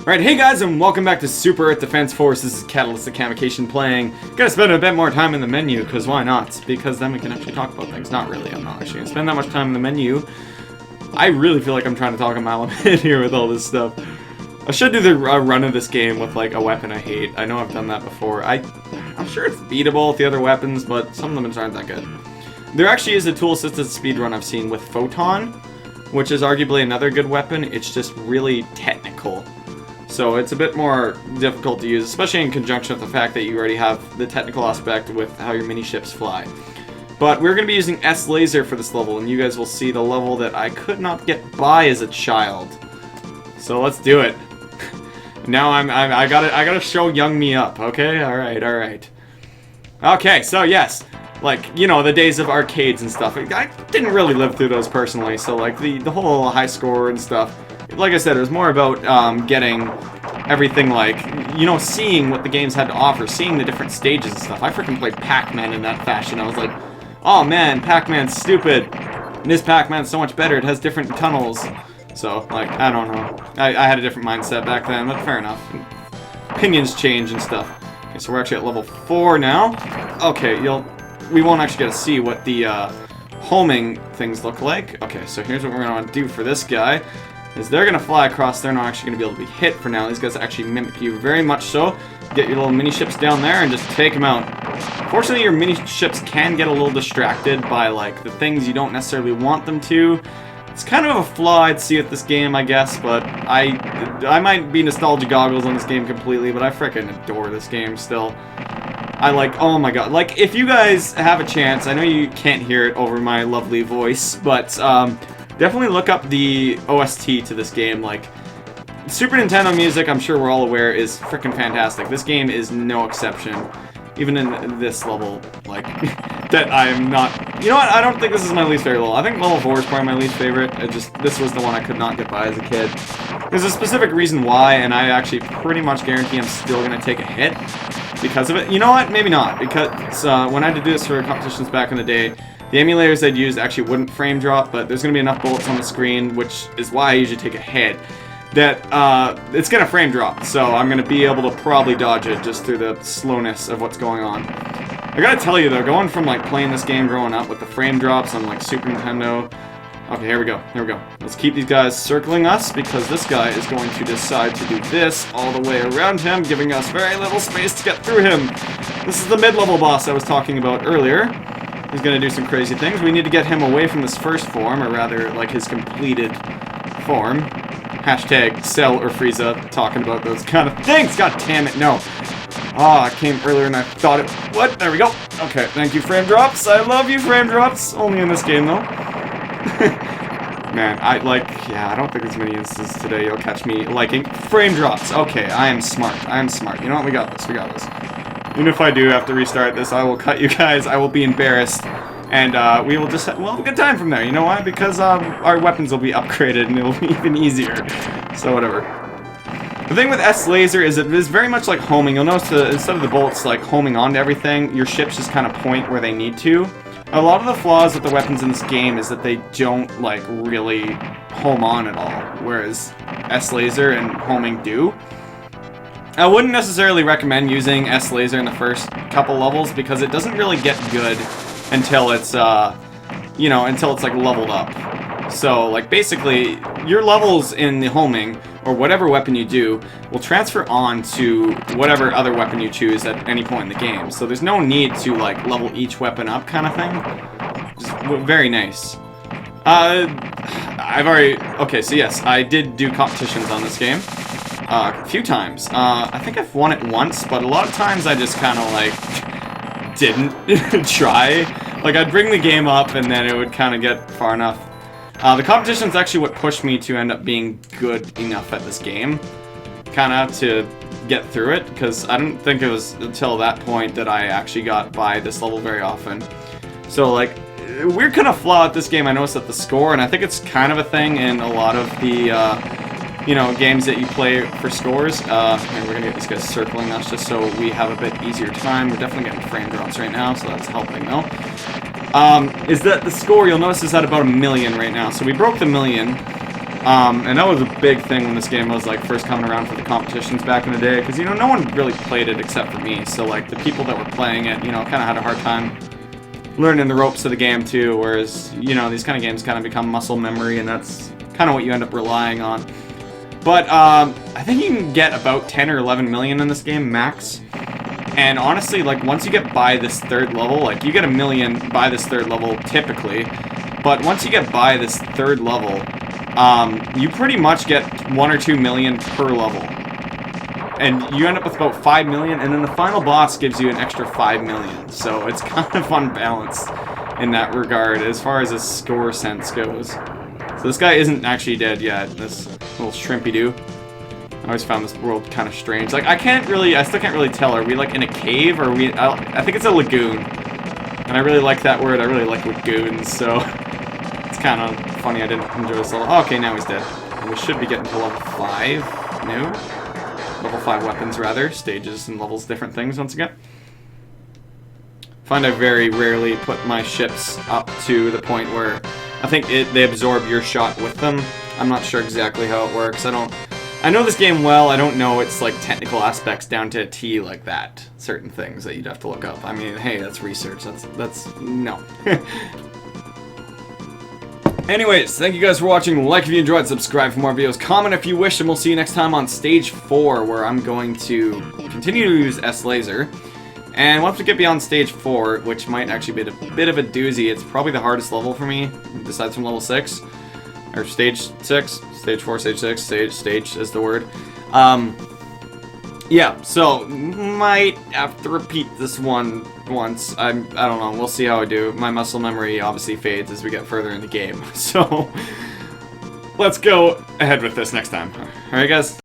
Right, hey guys, and welcome back to Super Earth Defense Force. This is Catalyst the Camication playing. Gotta spend a bit more time in the menu, because why not? Because then we can actually talk about things. Not really, I'm not actually gonna spend that much time in the menu. I really feel like I'm trying to talk a mile a minute here with all this stuff. I should do the run of this game with like a weapon I hate. I know I've done that before. I'm sure it's beatable with the other weapons, but some of them aren't that good. There actually is a tool-assisted speedrun I've seen with Photon, which is arguably another good weapon. It's just really technical. So it's a bit more difficult to use, especially in conjunction with the fact that you already have the technical aspect with how your mini-ships fly. But we're going to be using S-Laser for this level, and you guys will see the level that I could not get by as a child. So let's do it. Now I gotta show young me up, okay? Alright. Okay, so yes, like, you know, the days of arcades and stuff. I didn't really live through those personally, so like the whole high score and stuff. Like I said, it was more about getting everything, like, you know, seeing what the games had to offer, seeing the different stages and stuff. I freaking played Pac-Man in that fashion. I was like, oh man, Pac-Man's stupid. And this Pac-Man's so much better. It has different tunnels. So, like, I don't know. I had a different mindset back then, but fair enough. Opinions change and stuff. Okay, so we're actually at level 4 now. Okay, we won't actually get to see what the homing things look like. Okay, so here's what we're going to do for this guy. Is they're going to fly across, they're not actually going to be able to be hit for now. These guys actually mimic you very much so. Get your little mini-ships down there and just take them out. Fortunately, your mini-ships can get a little distracted by, like, the things you don't necessarily want them to. It's kind of a flaw I'd see with this game, I guess, but I might be nostalgia goggles on this game completely, but I frickin' adore this game still. I like, oh my god, like, if you guys have a chance, I know you can't hear it over my lovely voice, but, definitely look up the OST to this game. Like, Super Nintendo music, I'm sure we're all aware, is freaking fantastic. This game is no exception. Even in this level, like, that I am not... You know what? I don't think this is my least favorite level. I think level 4 is probably my least favorite. This was the one I could not get by as a kid. There's a specific reason why, and I actually pretty much guarantee I'm still going to take a hit because of it. You know what? Maybe not, because when I had to do this for competitions back in the day, the emulators I'd used actually wouldn't frame drop, but there's going to be enough bullets on the screen, which is why I usually take a hit, that it's going to frame drop. So I'm going to be able to probably dodge it just through the slowness of what's going on. I gotta tell you though, going from like playing this game growing up with the frame drops on like Super Nintendo... Okay, here we go. Let's keep these guys circling us, because this guy is going to decide to do this all the way around him, giving us very little space to get through him. This is the mid-level boss I was talking about earlier. He's gonna do some crazy things. We need to get him away from this first form, or rather, like, his completed form. Hashtag Cell or Frieza, talking about those kind of things. God damn it, no. Ah, it came earlier than I thought it would. There we go. Okay, thank you, frame drops. I love you, frame drops. Only in this game, though. Man, I don't think there's many instances today you'll catch me liking frame drops. Okay, I am smart. You know what? We got this. Even if I do have to restart this, I will cut you guys. I will be embarrassed. And we will just have a good time from there. You know why? Because our weapons will be upgraded and it'll be even easier. So whatever. The thing with S-Laser is it is very much like homing. You'll notice that instead of the bullets like homing onto everything, your ships just kind of point where they need to. A lot of the flaws with the weapons in this game is that they don't like really home on at all, whereas S-Laser and homing do. I wouldn't necessarily recommend using S-Laser in the first couple levels because it doesn't really get good until it's, you know, until it's like leveled up. So, like, basically, your levels in the homing, or whatever weapon you do, will transfer on to whatever other weapon you choose at any point in the game. So there's no need to, like, level each weapon up kind of thing. Just very nice. Okay, so yes, I did do competitions on this game. A few times. I think I've won it once, but a lot of times I just kind of, like, didn't try. Like, I'd bring the game up, and then it would kind of get far enough. The competition's actually what pushed me to end up being good enough at this game, kind of to get through it, because I didn't think it was until that point that I actually got by this level very often. So, like, weird kind of flaw at this game I noticed at the score, and I think it's kind of a thing in a lot of the, you know, games that you play for scores. And we're gonna get these guys circling us just so we have a bit easier time. We're definitely getting frame drops right now, so that's helping though. Is that the score, you'll notice, is at about 1 million right now. So we broke the 1 million. And that was a big thing when this game was like first coming around for the competitions back in the day, because, you know, no one really played it except for me, so like the people that were playing it, you know, kind of had a hard time learning the ropes of the game too, whereas, you know, these kind of games kind of become muscle memory, and that's kind of what you end up relying on. But I think you can get about 10 or 11 million in this game max. And honestly, like, once you get by this third level, like, you get 1 million by this third level typically, but once you get by this third level, you pretty much get 1 or 2 million per level. And you end up with about 5 million, and then the final boss gives you an extra 5 million. So it's kind of unbalanced in that regard as far as a score sense goes. So this guy isn't actually dead yet, this little shrimpy-doo. I always found this world kind of strange. Like, I still can't really tell. Are we, like, in a cave, or are we... I think it's a lagoon. And I really like that word. I really like lagoons, so... It's kind of funny I didn't enjoy this level. Oh, okay, now he's dead. And we should be getting to level 5. No? Level 5 weapons, rather. Stages and levels, different things, once again. Find I very rarely put my ships up to the point where... I think they absorb your shot with them. I'm not sure exactly how it works. I know this game well, I don't know its, like, technical aspects down to a T like that. Certain things that you'd have to look up. I mean, hey, that's research. That's no. Anyways, thank you guys for watching. Like if you enjoyed, subscribe for more videos, comment if you wish, and we'll see you next time on Stage 4, where I'm going to continue to use S-Laser. And once we get beyond Stage 4, which might actually be a bit of a doozy, it's probably the hardest level for me, besides from level 6. Or Stage 6, Stage 4, Stage 6, Stage is the word. Yeah, so, might have to repeat this one once. I don't know, we'll see how I do. My muscle memory obviously fades as we get further in the game. So, let's go ahead with this next time. Alright guys?